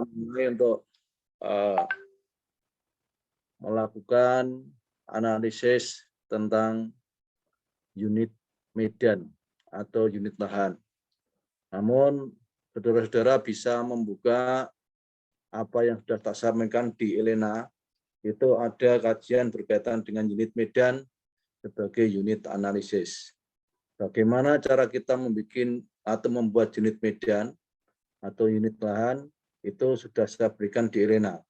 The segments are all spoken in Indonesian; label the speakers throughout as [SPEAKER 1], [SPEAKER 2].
[SPEAKER 1] mulai untuk melakukan analisis tentang unit medan atau unit lahan. Namun, saudara-saudara bisa membuka apa yang sudah tak sampaikan di Elena, itu ada kajian berkaitan dengan unit medan sebagai unit analisis. Bagaimana cara kita membuat unit medan atau unit lahan, itu sudah saya berikan di Elena.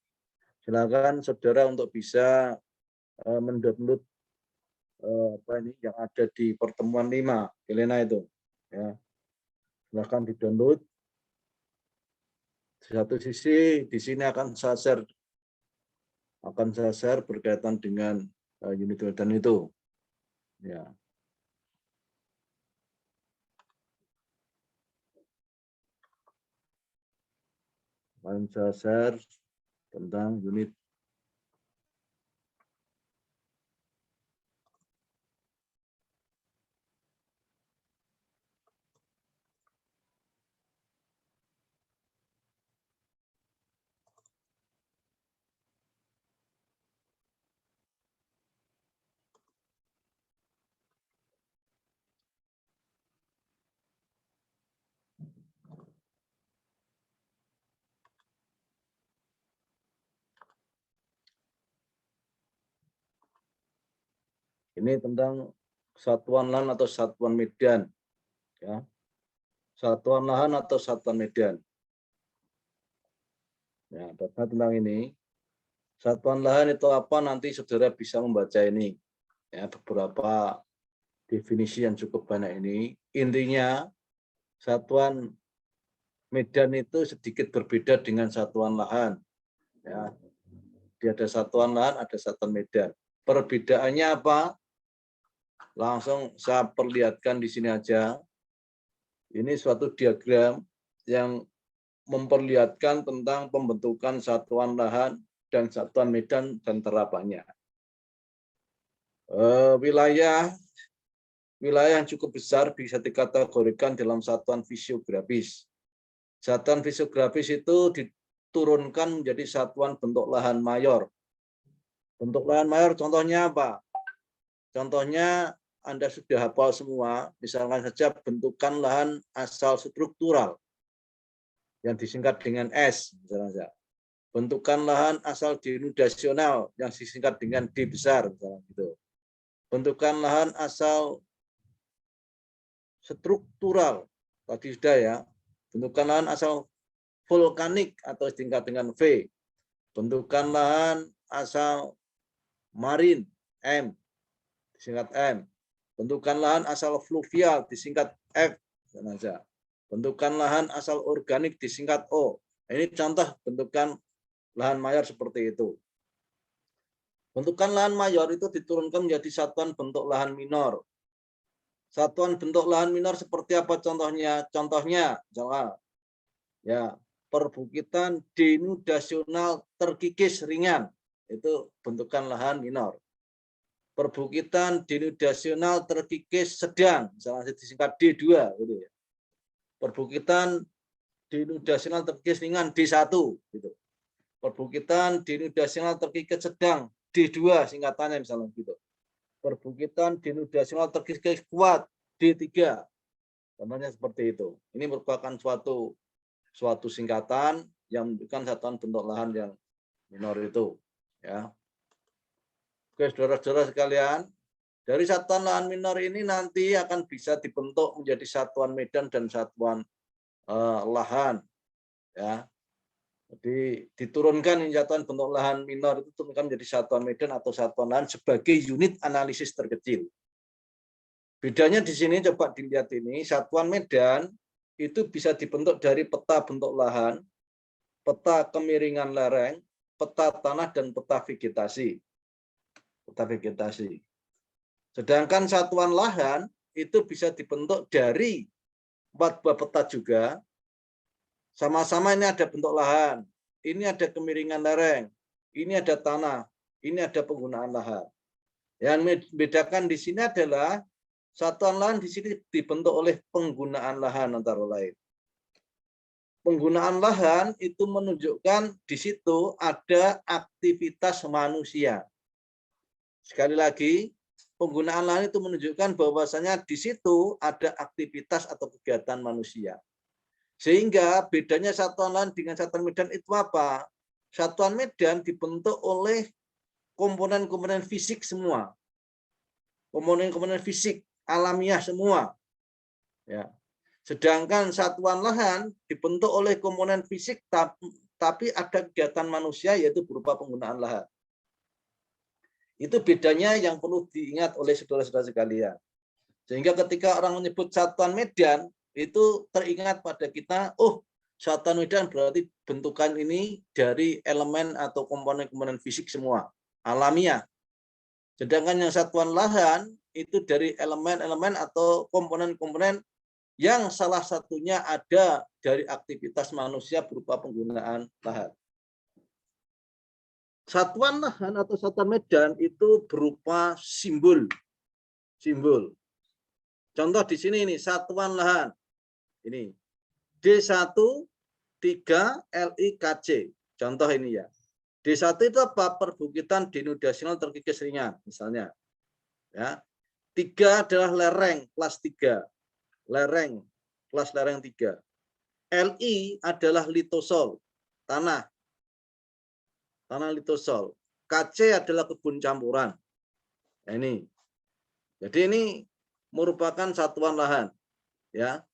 [SPEAKER 1] Silakan saudara untuk bisa mendownload yang ada di pertemuan 5 Elena itu. Ya. Silakan di-download. Di satu sisi di sini akan saya share berkaitan dengan unit medan itu. Ya. Akan saya share tentang unit. Ini tentang satuan lahan atau satuan medan. Ya. Satuan lahan atau satuan medan. Ya, data tentang ini. Satuan lahan itu apa? Nanti saudara bisa membaca ini. Ya, beberapa definisi yang cukup banyak ini. Intinya, satuan medan itu sedikit berbeda dengan satuan lahan. Ya. Dia ada satuan lahan, ada satuan medan. Perbedaannya apa? Langsung saya perlihatkan di sini aja. Ini suatu diagram yang memperlihatkan tentang pembentukan satuan lahan dan satuan medan dan terapannya. Wilayah yang cukup besar bisa dikategorikan dalam satuan fisiografis. Satuan fisiografis itu diturunkan menjadi satuan bentuk lahan mayor. Bentuk lahan mayor contohnya apa? Contohnya Anda sudah hafal semua, misalkan saja bentukan lahan asal struktural yang disingkat dengan S, misalnya saja. Bentukan lahan asal denudasional yang disingkat dengan D besar, misalnya gitu. Bentukan lahan asal struktural, tadi sudah ya. Bentukan lahan asal vulkanik atau disingkat dengan V. Bentukan lahan asal marin, M, disingkat M. Bentukan lahan asal fluvial disingkat F. Saja. Bentukan lahan asal organik disingkat O. Ini contoh bentukan lahan mayor seperti itu. Bentukan lahan mayor itu diturunkan menjadi satuan bentuk lahan minor. Satuan bentuk lahan minor seperti apa contohnya? Contohnya, misalnya, ya, perbukitan denudasional terkikis ringan. Itu bentukan lahan minor. Perbukitan denudasional terkikis sedang, misalnya disingkat D2, gitu ya. Perbukitan denudasional terkikis ringan D1, gitu. Perbukitan denudasional terkikis sedang D2 singkatannya misalnya gitu. Perbukitan denudasional terkikis kuat D3. Contohnya seperti itu. Ini merupakan suatu singkatan yang menunjukkan satuan bentuk lahan yang minor itu, ya. Oke, saudara-saudara sekalian, dari satuan lahan minor ini nanti akan bisa dibentuk menjadi satuan medan dan satuan lahan, ya. Jadi diturunkan satuan bentuk lahan minor itu turunkan menjadi satuan medan atau satuan lahan sebagai unit analisis terkecil. Bedanya di sini coba dilihat ini, satuan medan itu bisa dibentuk dari peta bentuk lahan, peta kemiringan lereng, peta tanah dan peta vegetasi. Sedangkan satuan lahan itu bisa dibentuk dari 4 buah peta juga. Sama-sama ini ada bentuk lahan, ini ada kemiringan lereng, ini ada tanah, ini ada penggunaan lahan. Yang membedakan di sini adalah satuan lahan di sini dibentuk oleh penggunaan lahan antara lain. penggunaan lahan itu menunjukkan di situ ada aktivitas manusia. Sekali lagi, penggunaan lahan itu menunjukkan bahwasanya di situ ada aktivitas atau kegiatan manusia. Sehingga bedanya satuan lahan dengan satuan medan itu apa? Satuan medan dibentuk oleh komponen-komponen fisik semua. Komponen-komponen fisik alamiah semua. Ya. Sedangkan satuan lahan dibentuk oleh komponen fisik tapi ada kegiatan manusia yaitu berupa penggunaan lahan. Itu bedanya yang perlu diingat oleh saudara-saudara sekalian. Sehingga ketika orang menyebut satuan medan itu teringat pada kita, oh satuan medan berarti bentukan ini dari elemen atau komponen-komponen fisik semua, alamiah. Sedangkan yang satuan lahan itu dari elemen-elemen atau komponen-komponen yang salah satunya ada dari aktivitas manusia berupa penggunaan lahan. Satuan lahan atau satuan medan itu berupa simbol. Simbol. Contoh di sini ini satuan lahan. Ini D1 3 LIKC. Contoh ini ya. D1 itu apa? Perbukitan denudasional terkikis ringan misalnya. Ya. 3 adalah lereng kelas 3. Lereng, kelas lereng 3. LI adalah litosol, tanah litosol. KC adalah kebun campuran. Nah, ini. Jadi ini merupakan satuan lahan, ya.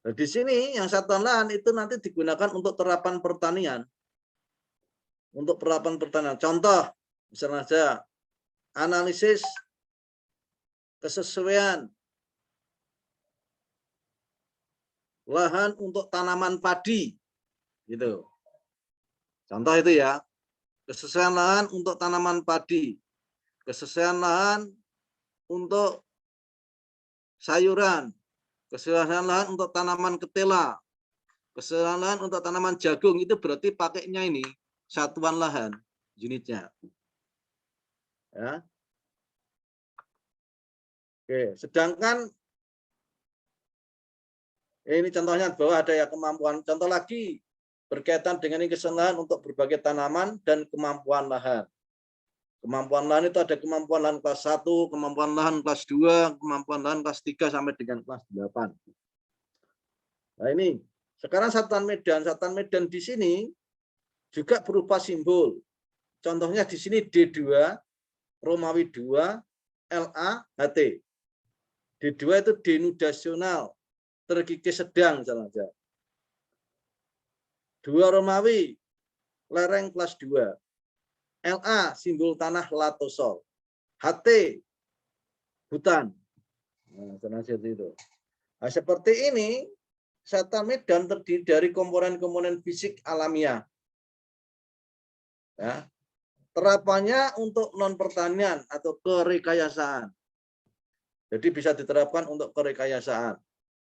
[SPEAKER 1] Nah, di sini yang satuan lahan itu nanti digunakan untuk terapan pertanian. Untuk terapan pertanian. Contoh, misalnya saja analisis kesesuaian lahan untuk tanaman padi, gitu. Contoh itu ya, kesesuaian lahan untuk tanaman padi, kesesuaian lahan untuk sayuran, kesesuaian lahan untuk tanaman ketela, kesesuaian lahan untuk tanaman jagung, itu berarti pakainya ini satuan lahan unitnya. Ya. Oke, sedangkan ini contohnya bahwa ada ya kemampuan. Contoh lagi berkaitan dengan kesesuaian untuk berbagai tanaman dan kemampuan lahan. Kemampuan lahan itu ada kemampuan lahan kelas 1, kemampuan lahan kelas 2, kemampuan lahan kelas 3 sampai dengan kelas 8. Nah ini, sekarang satuan medan di sini juga berupa simbol. Contohnya di sini D2, Romawi 2, LA, HT. D2 itu denudasional, terkikis sedang misalnya. 2 Romawi, lereng kelas 2. LA, simbol tanah latosol. HT, hutan. Nah, itu. Nah, seperti ini, satuan medan terdiri dari komponen-komponen fisik alamiah. Ya. Terapannya untuk non-pertanian atau kerekayasaan. Jadi bisa diterapkan untuk kerekayasaan.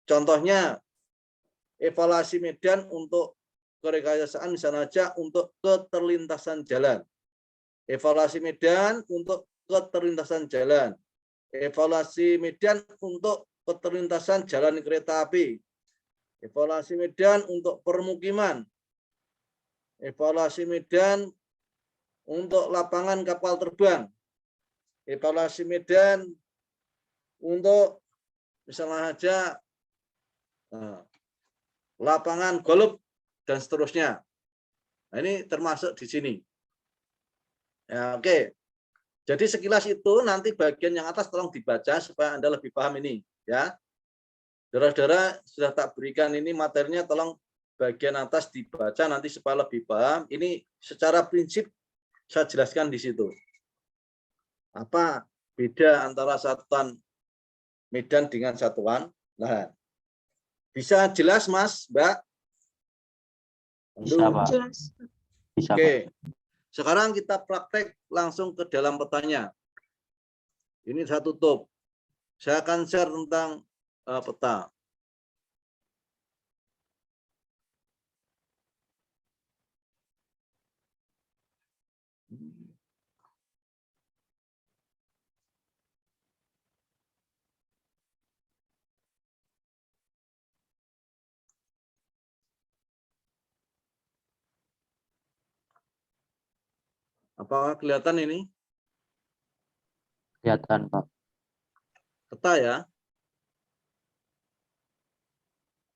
[SPEAKER 1] Contohnya, evaluasi medan untuk kerekayasaan misalnya saja untuk keterlintasan jalan. Evaluasi medan untuk keterlintasan jalan. Evaluasi medan untuk keterlintasan jalan kereta api. Evaluasi medan untuk permukiman. Evaluasi medan untuk lapangan kapal terbang. Evaluasi medan untuk misalnya saja lapangan golf dan seterusnya. Nah, ini termasuk di sini. Ya, oke. Jadi sekilas itu nanti bagian yang atas tolong dibaca supaya Anda lebih paham ini, ya. Saudara-saudara sudah tak berikan ini materinya, tolong bagian atas dibaca nanti supaya lebih paham. Ini secara prinsip saya jelaskan di situ. Apa beda antara satuan medan dengan satuan lahan? Bisa jelas, Mas, Mbak?
[SPEAKER 2] Bisa, Pak.
[SPEAKER 3] Jelas.
[SPEAKER 2] Bisa,
[SPEAKER 1] Oke.
[SPEAKER 2] Pak.
[SPEAKER 1] Sekarang kita praktek langsung ke dalam petanya. Ini saya tutup. Saya akan share tentang peta. Apakah kelihatan ini?
[SPEAKER 2] Kelihatan, Pak.
[SPEAKER 1] Peta ya?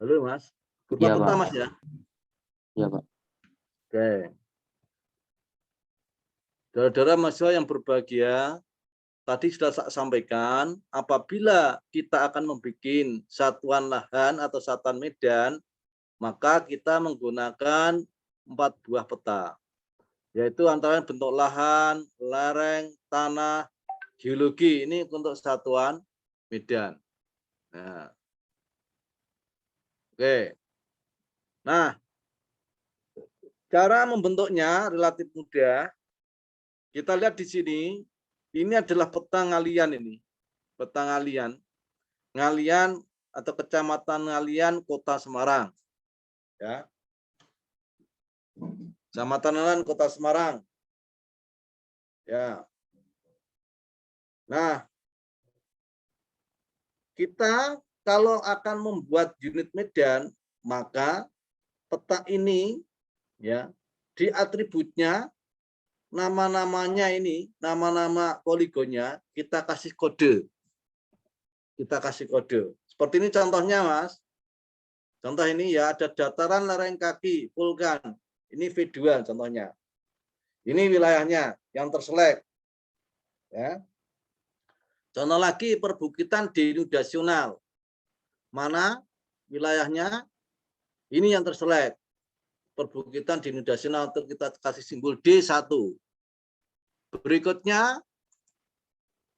[SPEAKER 1] Halo Mas. Berupa
[SPEAKER 2] Iya,
[SPEAKER 1] peta
[SPEAKER 2] Pak.
[SPEAKER 1] Mas ya?
[SPEAKER 2] Iya, Pak.
[SPEAKER 1] Oke. Saudara-saudara mahasiswa yang berbahagia, tadi sudah saya sampaikan, apabila kita akan membuat satuan lahan atau satuan medan, maka kita menggunakan 4 buah peta, yaitu antara bentuk lahan, lereng, tanah, geologi. Ini untuk satuan medan. Nah, oke. Nah, cara membentuknya relatif mudah. Kita lihat di sini, ini adalah peta ngalian ini. Peta ngalian. Ngalian atau Kecamatan Ngalian, Kota Semarang. Ya. Kecamatan Ngalian, Kota Semarang. Ya. Nah, kita kalau akan membuat unit medan, maka peta ini ya, di atributnya nama-namanya ini, nama-nama poligonnya kita kasih kode. Kita kasih kode. Seperti ini contohnya, Mas. Contoh ini ya, ada dataran lereng kaki vulkan. Ini V2 contohnya. Ini wilayahnya yang terselek. Ya. Contoh lagi perbukitan denudasional. Mana wilayahnya? Ini yang terselek. Perbukitan denudasional, untuk kita kasih simbol D1. Berikutnya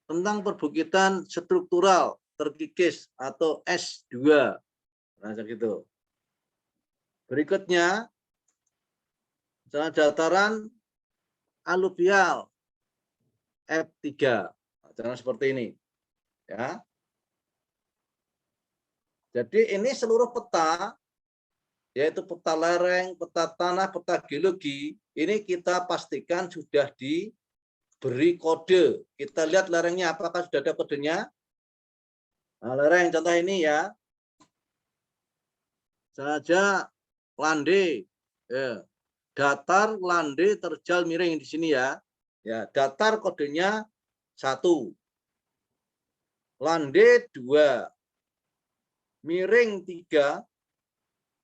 [SPEAKER 1] tentang perbukitan struktural terkikis atau S2. Nah, gitu. Berikutnya dataran aluvial F3. Nah, seperti ini. Ya. Jadi ini seluruh peta, yaitu peta lereng, peta tanah, peta geologi, ini kita pastikan sudah diberi kode. Kita lihat lerengnya, apakah sudah ada kodenya? Nah, lereng contoh ini ya, saja lande, ya. Datar, lande, terjal, miring di sini ya. Ya, datar kodenya 1, lande 2, miring 3,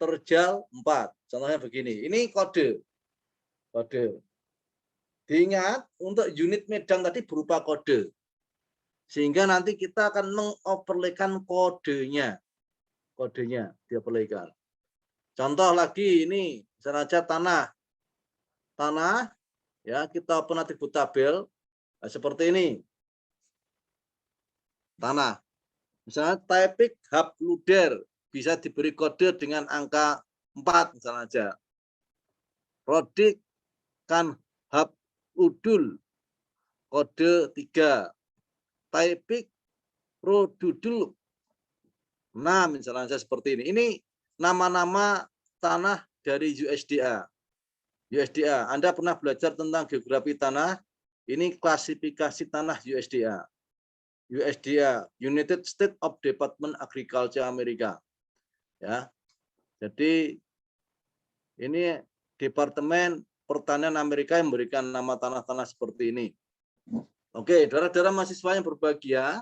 [SPEAKER 1] terjal 4. Contohnya begini. Ini kode. Kode. Diingat, untuk unit medan tadi berupa kode. Sehingga nanti kita akan mengoperlekan kodenya. Kodenya dioperlekan. Contoh lagi ini, misalnya tanah. Tanah, ya kita open atribut tabel. Nah, seperti ini. Tanah. Misalnya typic hub luder. Bisa diberi kode dengan angka 4 misalnya aja. Rodik kan hub udul. Kode 3. Typic rodudul. Nah, misalnya seperti ini. Ini nama-nama tanah dari USDA. USDA. Anda pernah belajar tentang geografi tanah? Ini klasifikasi tanah USDA. USDA, United States of Department Agriculture Amerika. Ya. Jadi ini Departemen Pertanian Amerika yang memberikan nama tanah-tanah seperti ini. Oke, saudara-saudara mahasiswa yang berbahagia,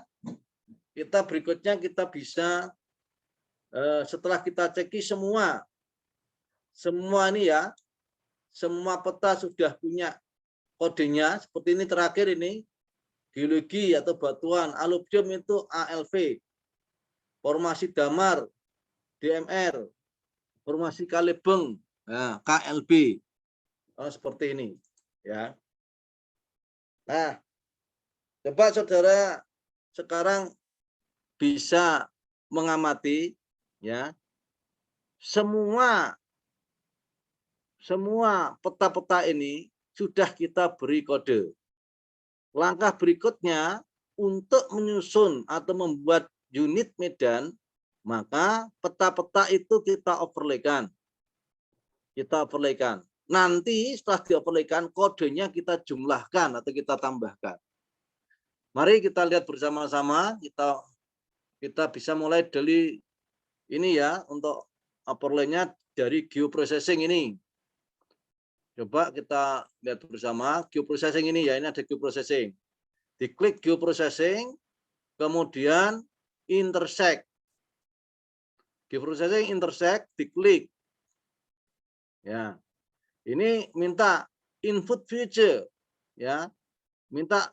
[SPEAKER 1] kita berikutnya kita bisa setelah kita ceki semua ini ya, semua peta sudah punya kodenya. Seperti ini terakhir ini, geologi atau batuan, aluvium itu ALV, formasi damar DMR, formasi kalebeng, nah, KLB. Seperti ini ya. Nah, coba saudara sekarang bisa mengamati ya, semua peta-peta ini sudah kita beri kode. Langkah berikutnya untuk menyusun atau membuat unit medan, maka peta-peta itu kita overlaykan. Kita overlaykan. Nanti setelah dioverlaykan, kodenya kita jumlahkan atau kita tambahkan. Mari kita lihat bersama-sama. Kita bisa mulai dari ini ya, untuk overlaynya dari geoprocessing ini. Coba kita lihat bersama geoprocessing ini ya, ini ada geoprocessing. Diklik geoprocessing, kemudian intersect. Geoprocessing intersect, diklik. Ya, ini minta input future, ya, minta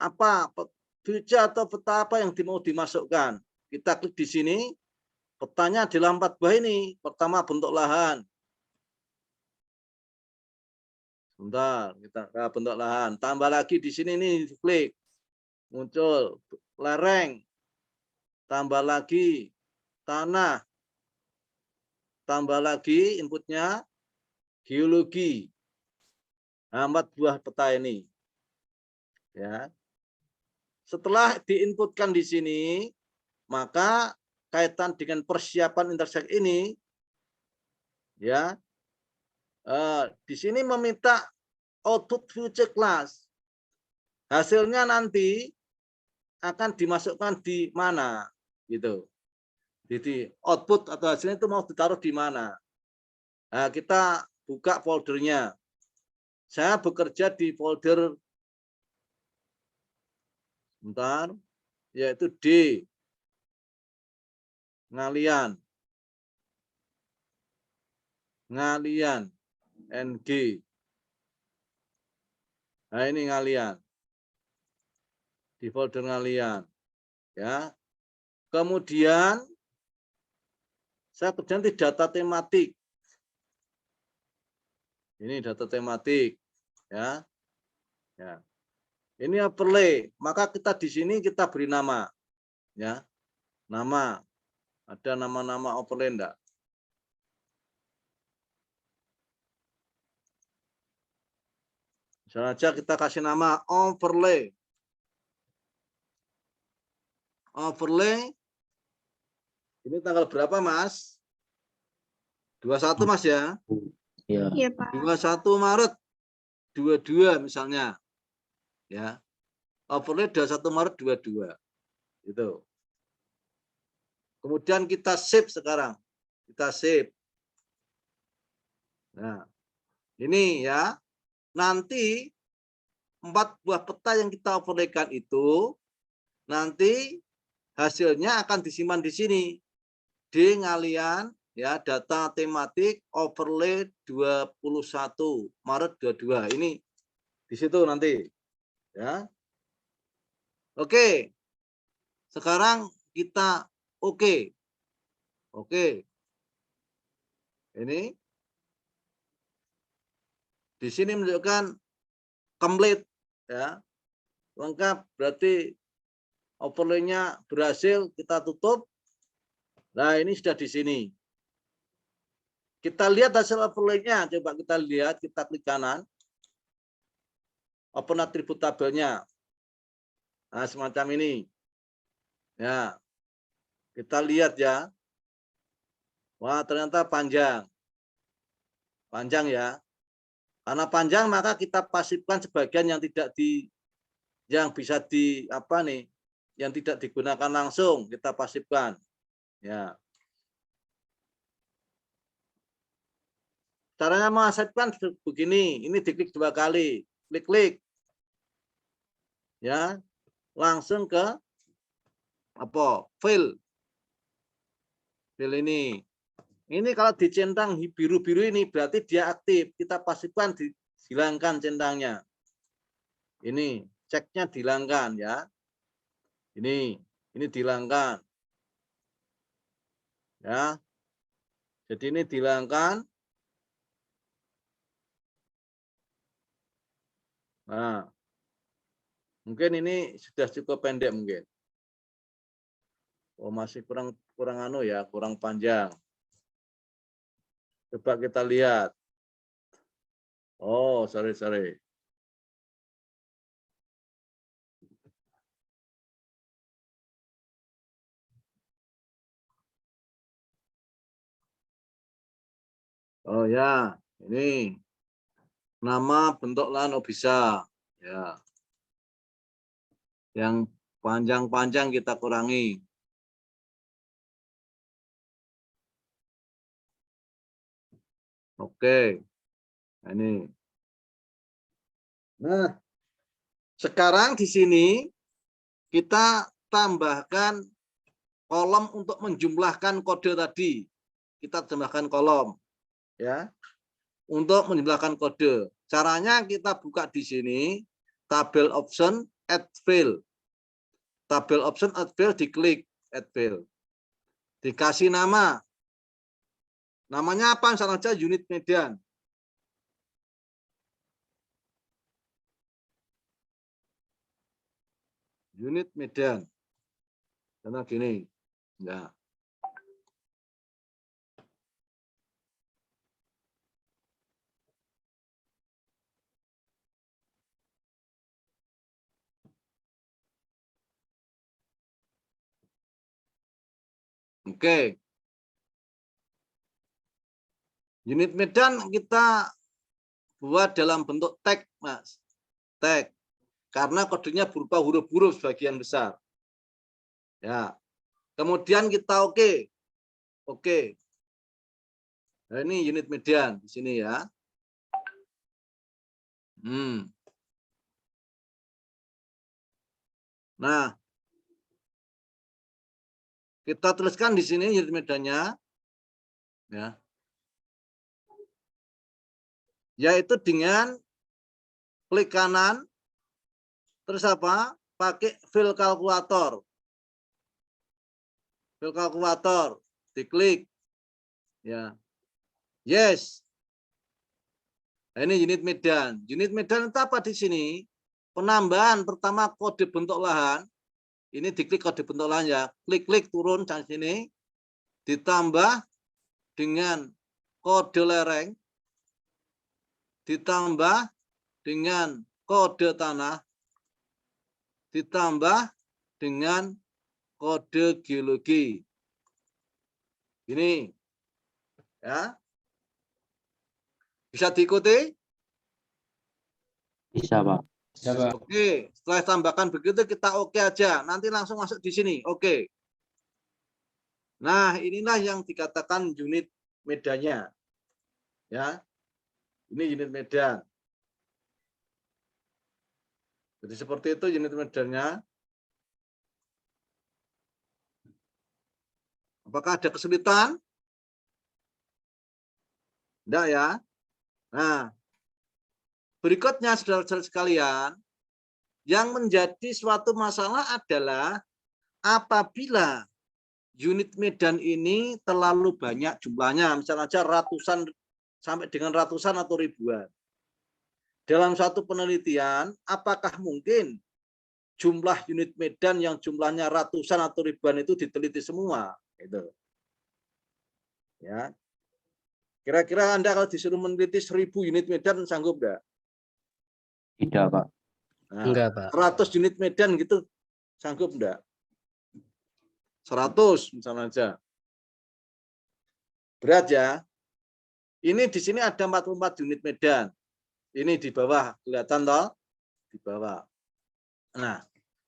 [SPEAKER 1] apa future atau peta apa yang mau dimasukkan. Kita klik di sini, petanya adalah 4 buah ini. Pertama bentuk lahan. Bentar, kita bentuk lahan. Tambah lagi di sini nih, klik. Muncul lereng. Tambah lagi tanah. Tambah lagi inputnya geologi. Nah, 4 buah peta ini. Ya. Setelah diinputkan di sini, maka kaitan dengan persiapan intersect ini, ya, di sini meminta output future class. Hasilnya nanti akan dimasukkan di mana, gitu. Jadi output atau hasilnya itu mau ditaruh di mana. Nah, kita buka foldernya. Saya bekerja di folder, bentar, yaitu D, ngalian, NG. Nah, ini ngalian. Di folder ngalian. Ya. Kemudian saya kerjakan di data tematik. Ini data tematik, ya. Ya. Ini overlay, maka kita di sini kita beri nama, ya. Nama. Ada nama-nama overlay enggak? Misalnya aja kita kasih nama overlay. Overlay. Ini tanggal berapa, Mas? 21, Mas ya?
[SPEAKER 2] Iya.
[SPEAKER 3] Iya, Pak.
[SPEAKER 1] 21 Maret 22 misalnya. Ya. Overlay 21 Maret 22. Itu. Kemudian kita save sekarang. Kita save. Nah, ini ya. Nanti 4 buah peta yang kita overlaykan itu nanti hasilnya akan disimpan di sini. Di ngalian ya, data tematik overlay 21 Maret 22. Ini di situ nanti. Ya. Oke. Sekarang kita oke. Oke. Ini di sini menunjukkan complete, ya, lengkap, berarti overlay-nya berhasil, kita tutup. Nah, ini sudah di sini. Kita lihat hasil overlay-nya, coba kita lihat, kita klik kanan, open atribut tabelnya. Nah, semacam ini. Ya, kita lihat ya. Wah, ternyata panjang. Panjang ya. Karena panjang maka kita pasifkan sebagian yang tidak yang bisa apa nih, yang tidak digunakan langsung kita pasifkan. Ya. Caranya mengasipkan begini, ini diklik 2 kali, klik-klik. Ya. Langsung ke apa? File. File ini. Ini kalau dicentang biru-biru ini berarti dia aktif. Kita pasifkan, dihilangkan centangnya. Ini ceknya dihilangkan ya. Ini dihilangkan. Ya. Jadi ini dihilangkan. Nah. Mungkin ini sudah cukup pendek mungkin. Oh, masih kurang anu ya, kurang panjang. Coba kita lihat. Oh, sorry. Oh ya, ini nama bentuk lahan bisa. Ya. Yang panjang-panjang kita kurangi. Oke. Nah, ini Nah, sekarang di sini kita tambahkan kolom untuk menjumlahkan kode tadi. Kita tambahkan kolom, ya, untuk menjumlahkan kode. Caranya kita buka di sini tabel option add field. Tabel option add field, diklik add field. Dikasih nama. Namanya apa? Misalnya aja unit median. Unit median. Karena gini. Ya. Oke. Unit median kita buat dalam bentuk tag, Mas. Tag. Karena kodenya berupa huruf-huruf sebagian besar. Ya. Kemudian kita oke. Oke. Nah, ini unit median di sini ya. Nah, kita tuliskan di sini unit mediannya, ya, yaitu dengan klik kanan, terus apa? Pakai fill kalkulator. Fill kalkulator, diklik, ya, yes. Nah, ini unit median. Unit median itu apa di sini? Penambahan pertama kode bentuk lahan. Ini diklik kode bentuk lahan ya. Klik turun di sini. Ditambah dengan kode lereng. Ditambah dengan kode tanah. Ditambah dengan kode geologi. Ini. Ya. Bisa diikuti?
[SPEAKER 2] Bisa, Pak.
[SPEAKER 3] Bisa, Pak.
[SPEAKER 1] Oke, setelah tambahkan begitu kita oke aja. Nanti langsung masuk di sini. Oke. Nah, inilah yang dikatakan unit medannya. Ya. Ini unit medan. Jadi seperti itu unit medannya. Apakah ada kesulitan? Enggak ya? Nah, berikutnya saudara-saudara sekalian, yang menjadi suatu masalah adalah apabila unit medan ini terlalu banyak jumlahnya, misalnya aja ratusan sampai dengan ratusan atau ribuan. Dalam satu penelitian, apakah mungkin jumlah unit medan yang jumlahnya ratusan atau ribuan itu diteliti semua? Gitu. Ya. Kira-kira Anda kalau disuruh meneliti 1000 unit medan sanggup enggak?
[SPEAKER 2] Tidak, Pak.
[SPEAKER 1] Nah,
[SPEAKER 3] Enggak, Pak.
[SPEAKER 1] 100 unit medan gitu sanggup enggak? 100 misalnya aja. Berat ya. Ini di sini ada 44 unit medan. Ini di bawah, kelihatan toh? Di bawah. Nah,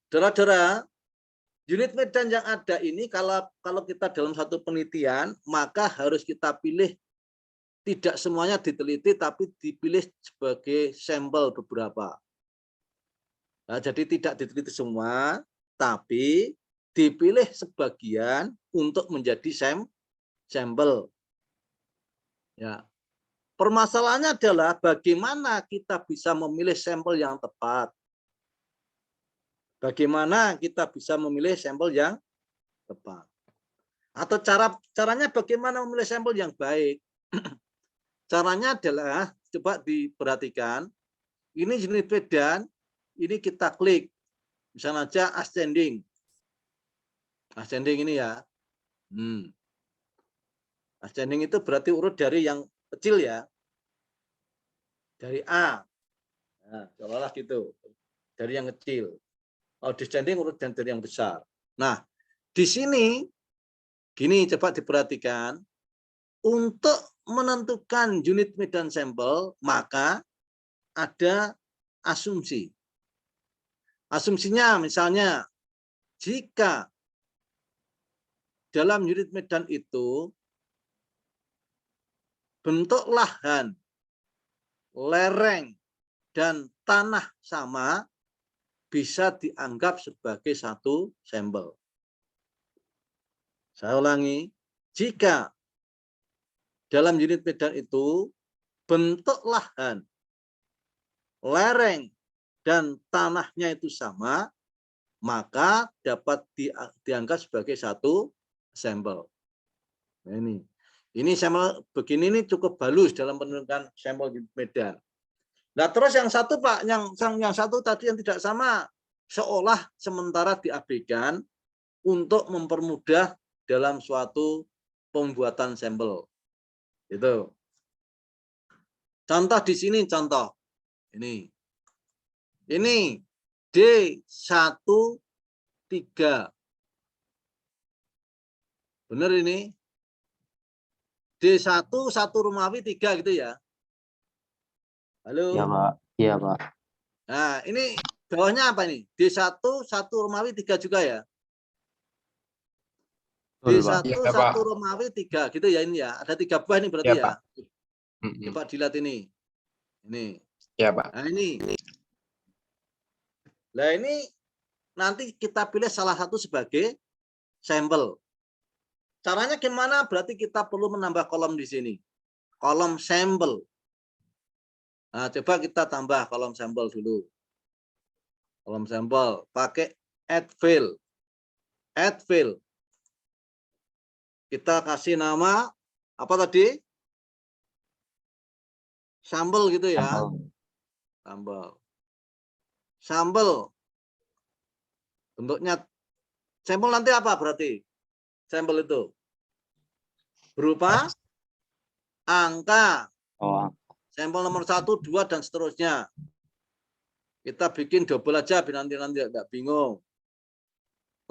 [SPEAKER 1] saudara-saudara, unit medan yang ada ini kalau kita dalam satu penelitian, maka harus kita pilih tidak semuanya diteliti, tapi dipilih sebagai sampel beberapa. Nah, jadi tidak diteliti semua, tapi dipilih sebagian untuk menjadi sampel. Ya. Permasalahannya adalah bagaimana kita bisa memilih sampel yang tepat. Bagaimana kita bisa memilih sampel yang tepat. Atau caranya bagaimana memilih sampel yang baik. Caranya adalah, coba diperhatikan, ini unit medan, ini kita klik. Misalnya aja ascending. Ascending ini ya. Ascending itu berarti urut dari yang kecil ya. Dari A. Nah, seolah-olah gitu. Dari yang kecil. Kalau descending urut dari yang besar. Nah, di sini gini coba diperhatikan, untuk menentukan unit medan sampel maka ada asumsi. Asumsinya misalnya jika dalam unit medan itu bentuk lahan, lereng, dan tanah sama bisa dianggap sebagai satu sampel. Saya ulangi, jika dalam unit medan itu bentuk lahan, lereng, dan tanahnya itu sama, maka dapat dianggap sebagai satu sampel. Nah, ini sampel begini ini cukup halus dalam penentuan sampel unit medan. Nah, terus yang satu Pak, yang satu tadi yang tidak sama, seolah sementara diabaikan untuk mempermudah dalam suatu pembuatan sampel. Itu. Contoh di sini, contoh. Ini D13. Benar ini? D1, 1 Romawi 3 gitu ya. Halo?
[SPEAKER 2] Iya, Pak. Iya, Pak.
[SPEAKER 1] Nah, ini bawahnya apa ini? D1, 1 Romawi 3 juga ya?
[SPEAKER 2] Betul, Pak.
[SPEAKER 1] D1, 1 Romawi 3 gitu ya ini ya. Ada 3 buah ini berarti ya. Coba dilihat ini. Ini.
[SPEAKER 3] Ya, Pak.
[SPEAKER 1] Nah, ini. Nah, ini nanti kita pilih salah satu sebagai sampel. Caranya gimana? Berarti kita perlu menambah kolom di sini. Kolom sampel. Nah, coba kita tambah kolom sampel dulu. Kolom sampel pakai add fill. Add fill. Kita kasih nama apa tadi? Sampel gitu ya. Sampel. Sampel. Bentuknya sampel nanti apa berarti? Sampel itu berupa angka.
[SPEAKER 2] Oh,
[SPEAKER 1] Sampel nomor 1, 2, dan seterusnya. Kita bikin double aja biar nanti enggak bingung.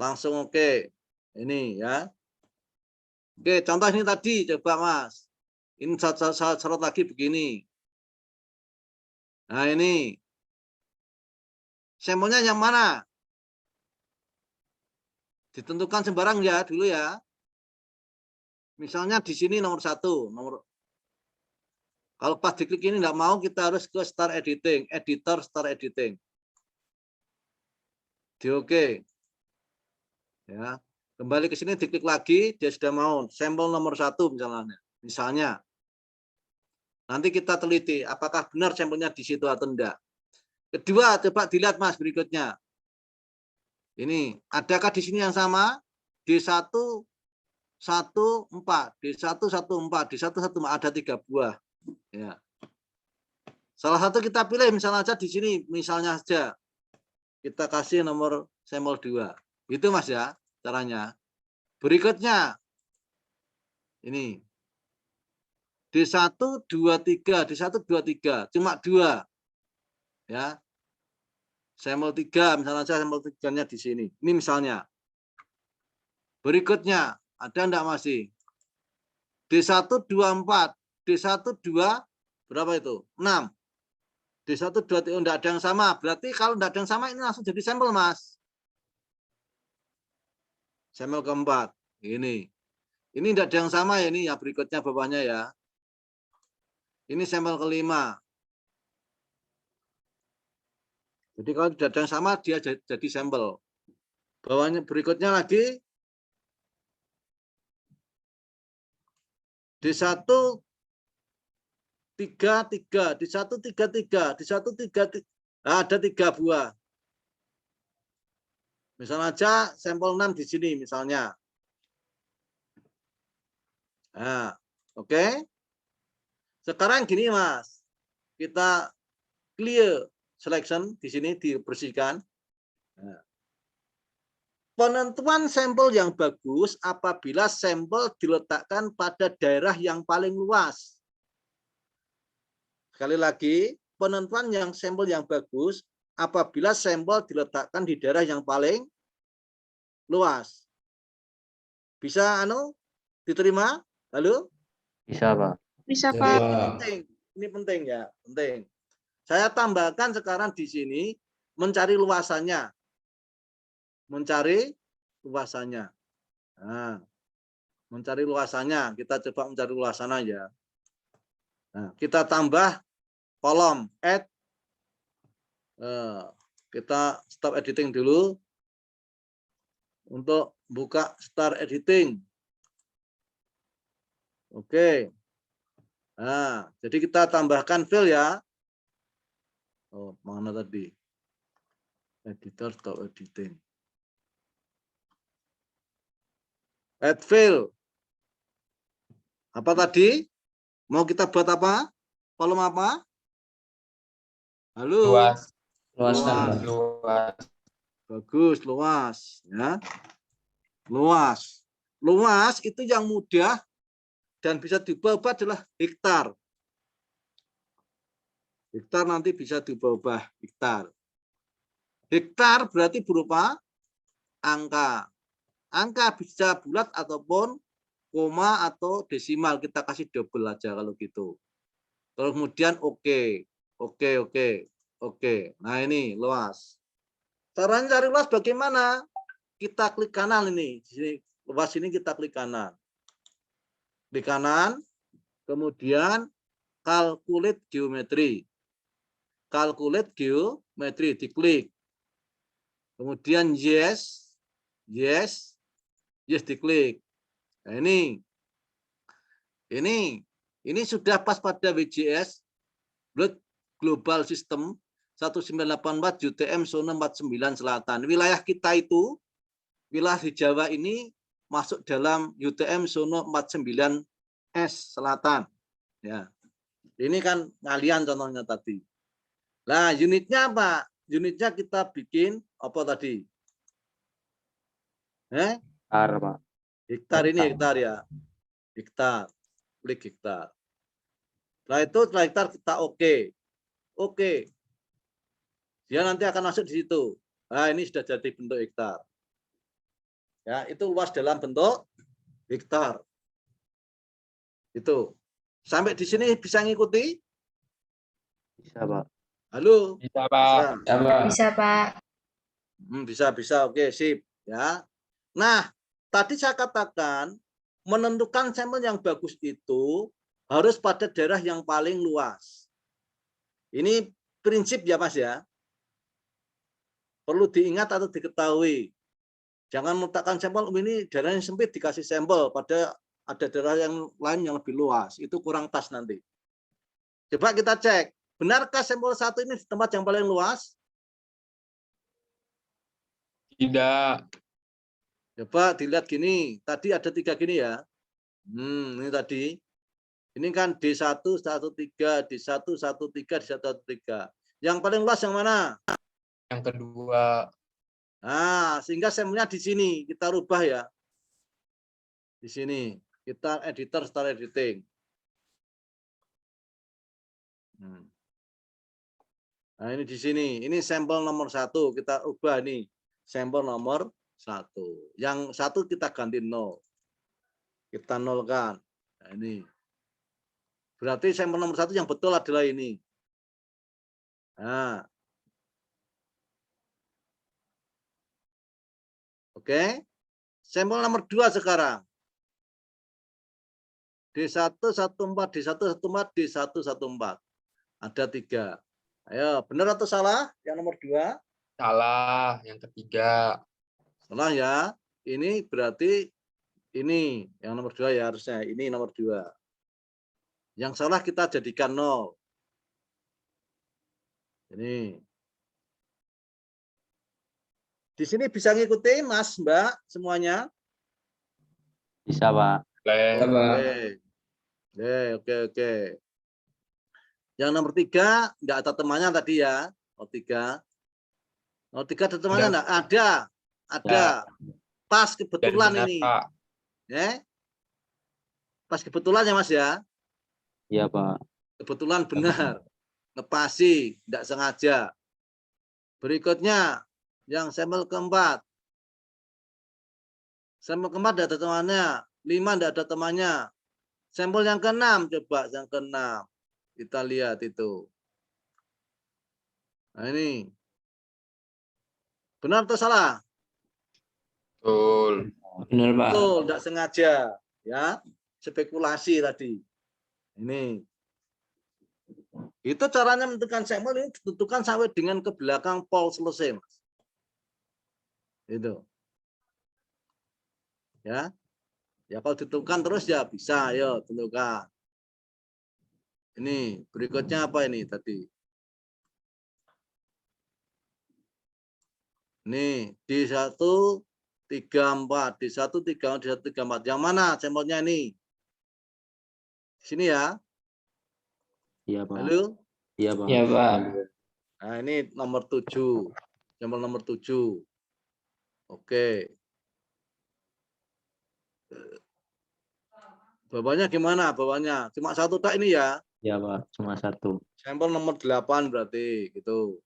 [SPEAKER 1] Langsung oke. Ini ya. Oke, contoh ini tadi coba Mas. Ini saya sorot lagi begini. Nah, ini. Sampelnya yang mana? Ditentukan sembarang ya dulu ya. Misalnya di sini nomor 1, kalau pas diklik ini enggak mau, kita harus ke start editing, editor start editing. Di oke. Ya. Kembali ke sini diklik lagi, dia sudah mau sampel nomor 1 misalnya. Misalnya. Nanti kita teliti apakah benar sampelnya di situ atau enggak. Kedua, coba dilihat Mas berikutnya. Ini, adakah di sini yang sama? D1 14, D1 14, D1 14 ada 3 buah. Ya. Salah satu kita pilih misalnya aja di sini, misalnya saja kita kasih nomor sampel 2. Itu Mas ya caranya. Berikutnya ini D1 23, D1 23 cuma 2. Ya. Sampel 3 misalnya aja sampel 3-nya di sini. Ini misalnya. Berikutnya ada enggak masih? D1 24, D1 2 berapa itu? 6. D1 2 enggak ada yang sama. Berarti kalau enggak ada yang sama ini langsung jadi sampel, Mas. Sampel keempat. Ini. Ini enggak ada yang sama ya ini ya berikutnya bawahnya ya. Ini sampel kelima. Jadi kalau tidak ada yang sama dia jadi sampel. Bawahnya berikutnya lagi D1 33, D1 33, D1 33. Ada 3 buah. Misalnya aja sampel 6 di sini misalnya. Nah, oke. Sekarang gini Mas. Kita clear selection di sini dibersihkan. Nah. Penentuan sampel yang bagus apabila sampel diletakkan pada daerah yang paling luas. Sekali lagi, penentuan yang sampel yang bagus apabila sampel diletakkan di daerah yang paling luas. Bisa diterima? Halo?
[SPEAKER 2] bisa, Pak.
[SPEAKER 4] Bisa,
[SPEAKER 3] Ya,
[SPEAKER 4] Pak.
[SPEAKER 3] Pak.
[SPEAKER 1] Penting. Ini penting ya, penting. Saya tambahkan sekarang di sini mencari luasannya. Mencari luasannya. Nah, mencari luasannya. Kita coba mencari luasan aja. Nah, kita tambah kolom add Kita stop editing dulu untuk buka start editing. Oke. Nah, jadi kita tambahkan file ya. Oh, mana tadi? Editor stop editing. Add file. Apa tadi? Mau kita buat apa? Kolom apa? Halo.
[SPEAKER 3] Luas.
[SPEAKER 1] Luas.
[SPEAKER 3] Luas.
[SPEAKER 1] Bagus, luas. Ya. Luas. Luas itu yang mudah dan bisa diubah-ubah adalah hektar. Hektar nanti bisa diubah-ubah hektar. Hektar berarti berupa angka. Angka bisa bulat ataupun koma atau desimal. Kita kasih double aja kalau gitu. Kemudian oke. Oke. Nah ini luas. Caranya cari luas bagaimana? Kita klik kanan ini. Di sini, luas ini kita klik kanan. Klik kanan. Kemudian calculate geometry. Calculate geometry. Diklik. Kemudian yes. Yes, diklik. Nah, ini sudah pas pada WGS Global System 1984 UTM zona 49 Selatan. Wilayah kita itu, wilayah di Jawa ini masuk dalam UTM zona 49 S Selatan. Ya, ini kan ngalian contohnya tadi. Nah, unitnya apa? Unitnya kita bikin apa tadi?
[SPEAKER 2] Hektar, Pak.
[SPEAKER 1] Hektar ini hektar ya. Hektar. Klik hektar. Setelah hektar kita oke. Oke. Dia nanti akan masuk di situ. Nah, ini sudah jadi bentuk hektar. Ya, itu luas dalam bentuk hektar. Itu. Sampai di sini bisa ngikuti?
[SPEAKER 2] Bisa, Pak.
[SPEAKER 1] Halo?
[SPEAKER 3] Bisa, Pak.
[SPEAKER 4] Bisa, Pak.
[SPEAKER 1] Bisa. Oke, sip. Ya. Nah, tadi saya katakan menentukan sampel yang bagus itu harus pada daerah yang paling luas. Ini prinsip ya, Mas ya. Perlu diingat atau diketahui. Jangan meletakkan sampel ini daerah yang sempit dikasih sampel pada ada daerah yang lain yang lebih luas. Itu kurang pas nanti. Coba kita cek. Benarkah sampel satu ini di tempat yang paling luas?
[SPEAKER 3] Tidak.
[SPEAKER 1] Coba dilihat gini. Tadi ada 3 gini ya. Ini tadi. Ini kan D1, 13, D1, 13, D1, 13. Yang paling luas yang mana?
[SPEAKER 3] Yang kedua.
[SPEAKER 1] Nah, sehingga sampelnya di sini kita rubah ya. Di sini kita editor start editing. Nah, ini di sini. Ini sampel nomor 1 kita ubah nih. Sampel nomor 1. Yang 1 kita ganti 0. Kita nolkan. Nah, ini. Berarti sampel nomor 1 yang betul adalah ini. Nah. Oke. Sampel nomor 2 sekarang. D1, 14, D1, 14, D1, 14. Ada 3. Ayo, benar atau salah? Yang nomor 2?
[SPEAKER 3] Salah. Yang ketiga.
[SPEAKER 1] Salah ya. Ini berarti ini. Yang nomor 2 ya harusnya. Ini nomor 2. Yang salah kita jadikan 0. Ini. Di sini bisa ngikuti Mas, Mbak, semuanya?
[SPEAKER 2] Bisa, Pak.
[SPEAKER 1] Oke. Yang nomor 3 enggak ada temannya tadi ya. Nomor 3. Nomor 3 ada temannya enggak? Ada. Pas kebetulan
[SPEAKER 3] benar,
[SPEAKER 1] ini.
[SPEAKER 3] Pak.
[SPEAKER 1] Ya. Pas kebetulan ya Mas ya.
[SPEAKER 2] Iya, Pak.
[SPEAKER 1] Kebetulan benar. Ngepasi, enggak sengaja. Berikutnya yang sampel keempat. Sampel keempat enggak ada temannya. 5 enggak ada temannya. Sampel yang ke-6 coba yang ke-6. Kita lihat itu. Nah ini. Benar atau salah?
[SPEAKER 3] Betul.
[SPEAKER 2] Benar, Pak.
[SPEAKER 1] Betul, enggak sengaja. Ya, spekulasi tadi. Ini. Itu caranya menentukan sampel ini ditentukan sampai dengan ke belakang pol selesai, Mas. Itu. Ya. Ya kalau ditentukan terus ya bisa, ayo tentukan. Ini berikutnya apa ini tadi? Ini D1 34, D1 34, D1 34. Yang mana sampelnya ini? Di sini ya.
[SPEAKER 2] Iya, Pak.
[SPEAKER 1] Halo?
[SPEAKER 2] Iya, Pak.
[SPEAKER 3] Iya, Pak.
[SPEAKER 1] Nah, ini nomor 7. Sampel nomor 7. Oke. Bawahnya gimana? Bawahnya cuma satu tak ini ya.
[SPEAKER 2] Iya, Pak. Cuma satu.
[SPEAKER 1] Sampel nomor 8 berarti gitu.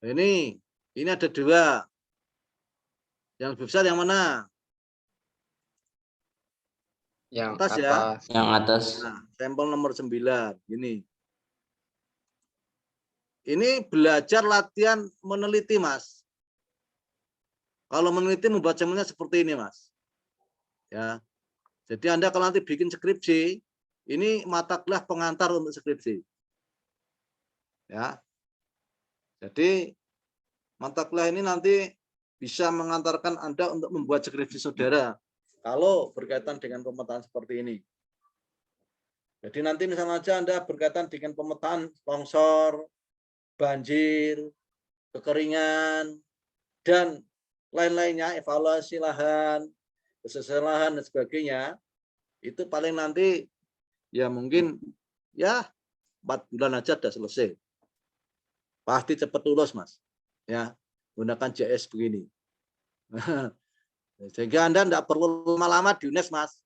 [SPEAKER 1] Ini ada 2. Yang lebih besar yang mana?
[SPEAKER 3] Yang
[SPEAKER 1] Atas ya.
[SPEAKER 3] atas.
[SPEAKER 2] Yang atas.
[SPEAKER 1] Nah, sampel nomor 9. Ini belajar latihan meneliti, Mas. Kalau meneliti membuat sampelnya seperti ini, Mas. Ya. Jadi Anda kalau nanti bikin skripsi, ini mata kuliah pengantar untuk skripsi. Ya. Jadi mata kuliah ini nanti bisa mengantarkan Anda untuk membuat skripsi saudara kalau berkaitan dengan pemetaan seperti ini. Jadi nanti misalnya aja Anda berkaitan dengan pemetaan longsor, banjir, kekeringan, dan lain-lainnya, evaluasi lahan, kesesuaian lahan, dan sebagainya, itu paling nanti ya mungkin ya 4 bulan aja sudah selesai. Pasti cepat lulus, Mas. Ya, gunakan JS begini. Sehingga Anda tidak perlu lama-lama di UNES, Mas.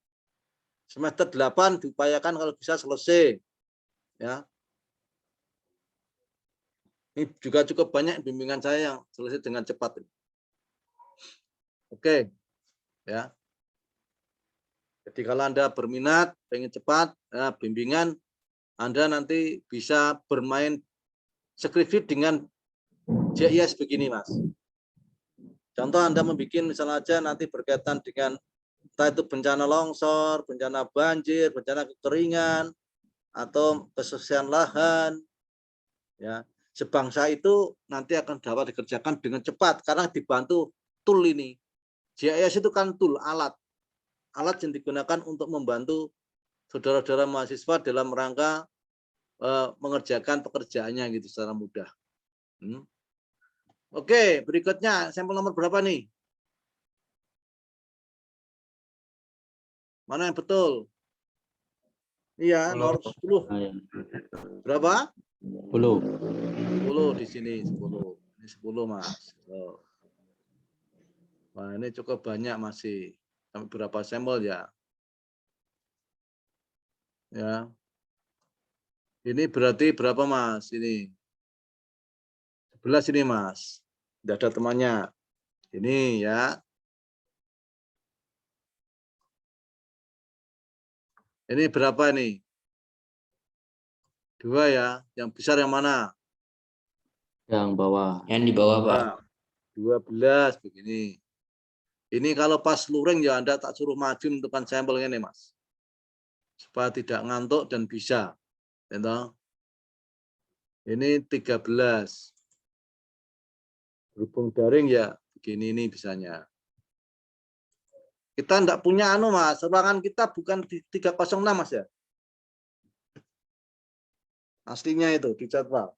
[SPEAKER 1] Semester 8 diupayakan kalau bisa selesai. Ya. Ini juga cukup banyak bimbingan saya yang selesai dengan cepat. Oke. Ya. Jadi kalau Anda berminat, pengen cepat, ya, bimbingan, Anda nanti bisa bermain skripsi dengan JIS begini, Mas. Contoh Anda membuat misalnya aja nanti berkaitan dengan entah itu bencana longsor, bencana banjir, bencana kekeringan, atau kesusahan lahan, ya sebangsa itu nanti akan dapat dikerjakan dengan cepat karena dibantu tool ini. JIS itu kan tool, alat yang digunakan untuk membantu saudara-saudara mahasiswa dalam rangka mengerjakan pekerjaannya gitu secara mudah. Oke, berikutnya sampel nomor berapa nih? Mana yang betul? Iya, nomor 10. Berapa?
[SPEAKER 2] 10.
[SPEAKER 1] 10 di sini, 10. Ini 10, Mas. Wah, ini cukup banyak masih. Sampai berapa sampel ya? Ya. Ini berarti berapa, Mas? Ini 11 ini, Mas. Tidak ada temannya. Ini ya. Ini berapa nih? 2 ya. Yang besar yang mana?
[SPEAKER 2] Yang bawah.
[SPEAKER 3] Yang di bawah, Pak.
[SPEAKER 1] 12 begini. Ini kalau pas luring ya Anda tak suruh maju menentukan sampelnya nih, Mas. Supaya tidak ngantuk dan bisa. Gitu. Ini 13. Berhubung daring ya begini ini bisanya. Kita enggak punya Mas, ruangan kita bukan di 306, Mas ya. Aslinya itu di jadwal.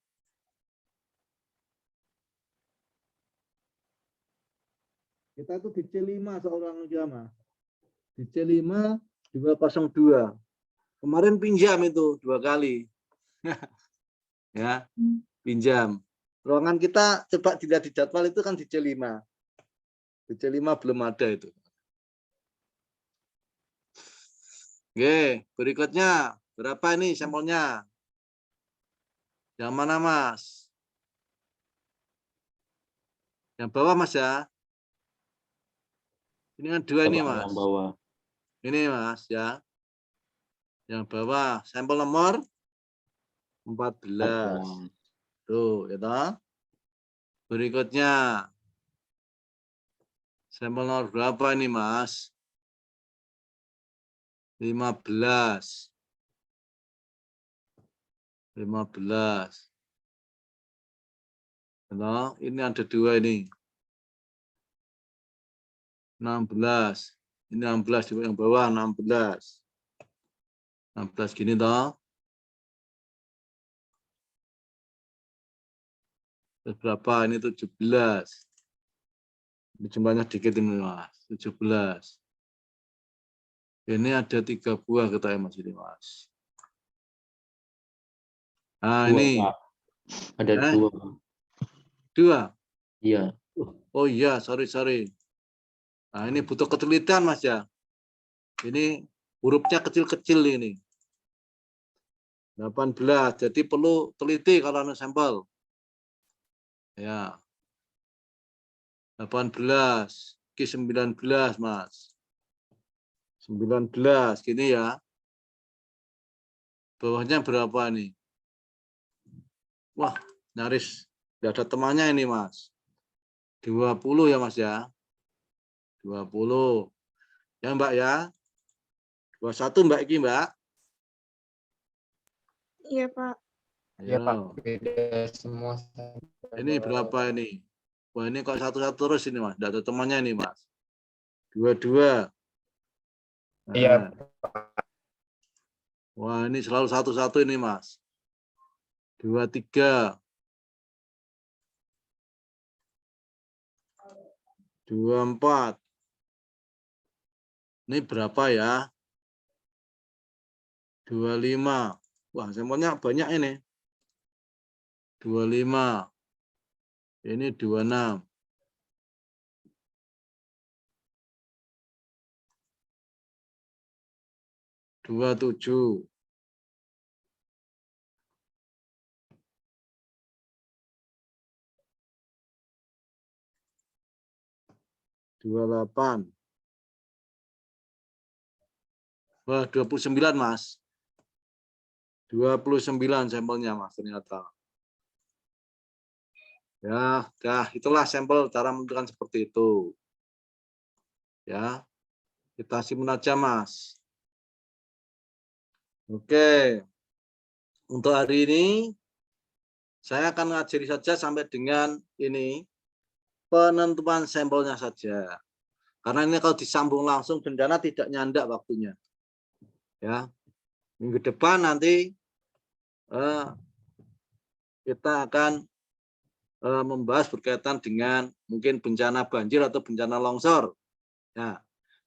[SPEAKER 1] Kita itu di C5 seorang jamaah. Di C5 202. Kemarin pinjam itu 2 kali. Ya, pinjam. Ruangan kita coba dilihat di jadwal itu kan di C5. Di C5 belum ada itu. Oke, berikutnya berapa ini sampelnya? Yang mana, Mas? Yang bawah, Mas ya. Ini kan 2 ini, Mas.
[SPEAKER 2] Yang bawah.
[SPEAKER 1] Ini, Mas ya. Yang bawah sampel nomor 14. Tuh, ya toh. Berikutnya sampel nomor berapa ini, Mas? 15. 15. Nah, ini ada 2 ini. 16. Ini 16 di yang bawah 16. 16 gini toh. Terus berapa? Ini 17. Ini jumlahnya dikit ini Mas. 17. Ini ada 3 buah kita Mas ini Mas. Nah,
[SPEAKER 2] 2,
[SPEAKER 1] ini
[SPEAKER 2] Pak. Ada 2.
[SPEAKER 1] 2.
[SPEAKER 2] Iya.
[SPEAKER 1] Oh iya, sorry. Nah, ini butuh ketelitian Mas ya. Ini hurufnya kecil-kecil ini. 18. Jadi perlu teliti kalau ada sampel. Ya. 18. Ki 19, Mas. 19 gini ya. Bawahnya berapa nih? Wah, nyaris tidak ada temannya ini, Mas. 20 ya, Mas ya. 20. Ya, Mbak ya. 21 Mbak Iki, Mbak.
[SPEAKER 4] Iya, Pak.
[SPEAKER 3] Iya Pak,
[SPEAKER 1] Ayo.
[SPEAKER 3] beda semua.
[SPEAKER 1] Ini berapa ini? Wah, ini kok satu-satu terus ini, Mas. Tidak ada temannya ini, Mas. 22.
[SPEAKER 3] Iya
[SPEAKER 1] Nah. Wah, ini selalu satu-satu ini, Mas. 23. 24. Ini berapa ya? 25. Wah, sampelnya banyak ini. 25. Ini 26. 27. 28. Wah, 29, Mas. 29 sampelnya, Mas, ternyata. Ya, itulah sampel cara menentukan seperti itu. Ya. Kita simpan aja, Mas. Oke. Untuk hari ini saya akan ngajari saja sampai dengan ini penentuan sampelnya saja. Karena ini kalau disambung langsung bencana tidak nyandak waktunya. Ya. Minggu depan nanti kita akan membahas berkaitan dengan mungkin bencana banjir atau bencana longsor. Ya,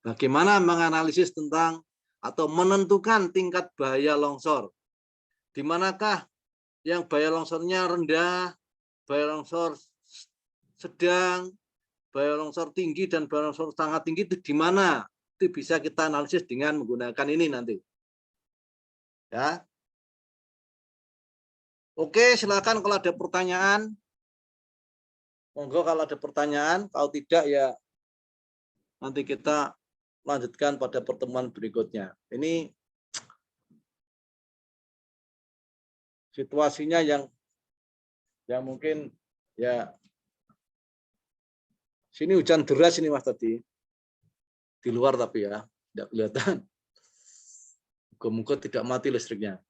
[SPEAKER 1] bagaimana menganalisis tentang atau menentukan tingkat bahaya longsor. Di manakah yang bahaya longsornya rendah, bahaya longsor sedang, bahaya longsor tinggi, dan bahaya longsor sangat tinggi itu di mana? Itu bisa kita analisis dengan menggunakan ini nanti. Ya. Oke, silakan kalau ada pertanyaan. Monggo kalau ada pertanyaan, kalau tidak ya nanti kita lanjutkan pada pertemuan berikutnya. Ini situasinya yang mungkin ya sini hujan deras ini Mas tadi. Di luar tapi ya, tidak kelihatan. Moga-moga tidak mati listriknya.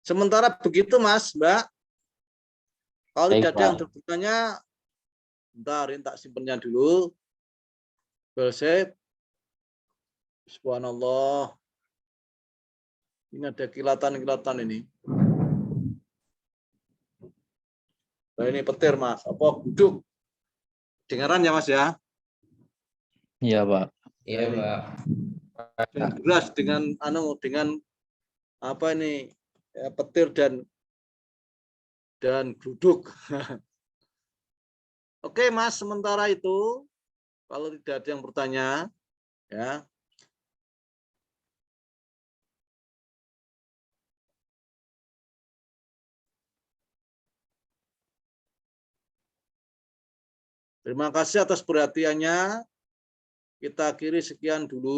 [SPEAKER 1] Sementara begitu Mas, Mbak. Kalau
[SPEAKER 2] Baik,
[SPEAKER 1] tidak ada
[SPEAKER 2] Pak.
[SPEAKER 1] yang bertanya, bentar, ini tak simpennya dulu. Save. Subhanallah. Ini ada kilatan-kilatan ini. Nah, ini petir Mas. Apa guduk? Dengaran ya Mas ya?
[SPEAKER 2] Iya, Pak.
[SPEAKER 3] Iya Pak.
[SPEAKER 1] Hujan deras dengan apa ini ya, petir dan gluduk. Oke Mas, sementara itu kalau tidak ada yang bertanya ya. Terima kasih atas perhatiannya. Kita akhiri sekian dulu.